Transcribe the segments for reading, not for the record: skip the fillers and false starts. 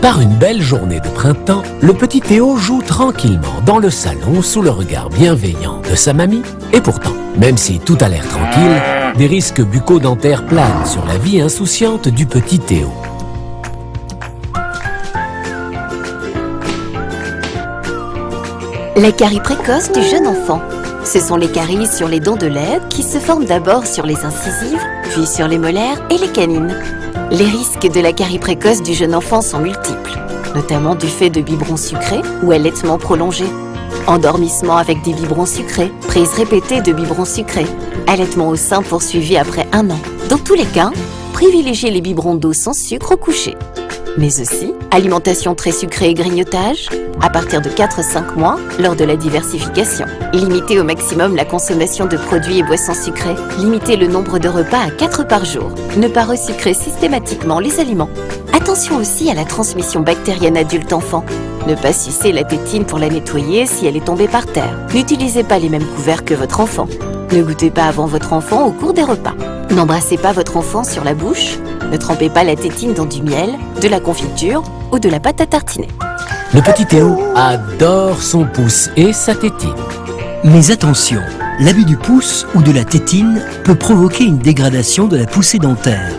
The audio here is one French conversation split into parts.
Par une belle journée de printemps, le petit Théo joue tranquillement dans le salon sous le regard bienveillant de sa mamie. Et pourtant, même si tout a l'air tranquille, des risques bucco-dentaires planent sur la vie insouciante du petit Théo. La carie précoce du jeune enfant. Ce sont les caries sur les dents de lait qui se forment d'abord sur les incisives, puis sur les molaires et les canines. Les risques de la carie précoce du jeune enfant sont multiples, notamment du fait de biberons sucrés ou allaitement prolongé. Endormissement avec des biberons sucrés, prise répétée de biberons sucrés, allaitement au sein poursuivi après 1 an. Dans tous les cas, privilégiez les biberons d'eau sans sucre au coucher. Mais aussi, alimentation très sucrée et grignotage, à partir de 4-5 mois lors de la diversification. Limitez au maximum la consommation de produits et boissons sucrés. Limitez le nombre de repas à 4 par jour. Ne pas resucrer systématiquement les aliments. Attention aussi à la transmission bactérienne adulte-enfant. Ne pas sucer la tétine pour la nettoyer si elle est tombée par terre. N'utilisez pas les mêmes couverts que votre enfant. Ne goûtez pas avant votre enfant au cours des repas. N'embrassez pas votre enfant sur la bouche. Ne trempez pas la tétine dans du miel, de la confiture ou de la pâte à tartiner. Le petit Théo adore son pouce et sa tétine. Mais attention, l'abus du pouce ou de la tétine peut provoquer une dégradation de la poussée dentaire.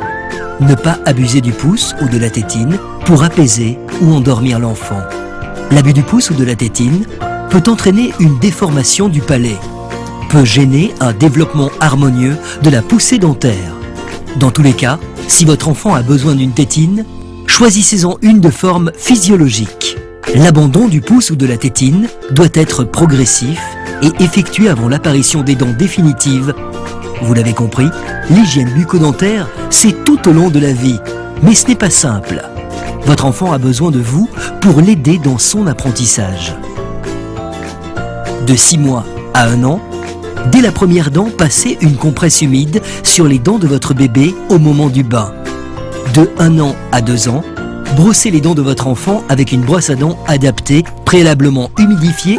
Ne pas abuser du pouce ou de la tétine pour apaiser ou endormir l'enfant. L'abus du pouce ou de la tétine peut entraîner une déformation du palais, peut gêner un développement harmonieux de la poussée dentaire. Dans tous les cas, si votre enfant a besoin d'une tétine, choisissez-en une de forme physiologique. L'abandon du pouce ou de la tétine doit être progressif et effectué avant l'apparition des dents définitives. Vous l'avez compris, l'hygiène bucco-dentaire, c'est tout au long de la vie, mais ce n'est pas simple. Votre enfant a besoin de vous pour l'aider dans son apprentissage. De 6 mois à 1 an, dès la première dent, passez une compresse humide sur les dents de votre bébé au moment du bain. De 1 an à 2 ans, brossez les dents de votre enfant avec une brosse à dents adaptée, préalablement humidifiée.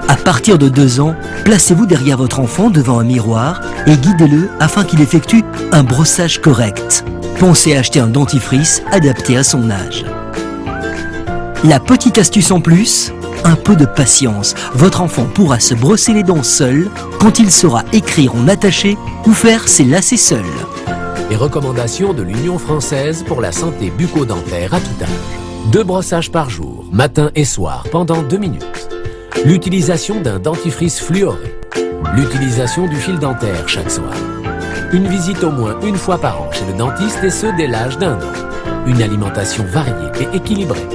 À partir de 2 ans, placez-vous derrière votre enfant devant un miroir et guidez-le afin qu'il effectue un brossage correct. Pensez à acheter un dentifrice adapté à son âge. La petite astuce en plus, un peu de patience. Votre enfant pourra se brosser les dents seul quand il saura écrire en attaché ou faire ses lacets seul. Les recommandations de l'Union française pour la santé bucco-dentaire à tout âge. 2 brossages par jour, matin et soir, pendant 2 minutes. L'utilisation d'un dentifrice fluoré. L'utilisation du fil dentaire chaque soir. Une visite au moins 1 fois par an chez le dentiste et ce dès l'âge d'1 an. Une alimentation variée et équilibrée.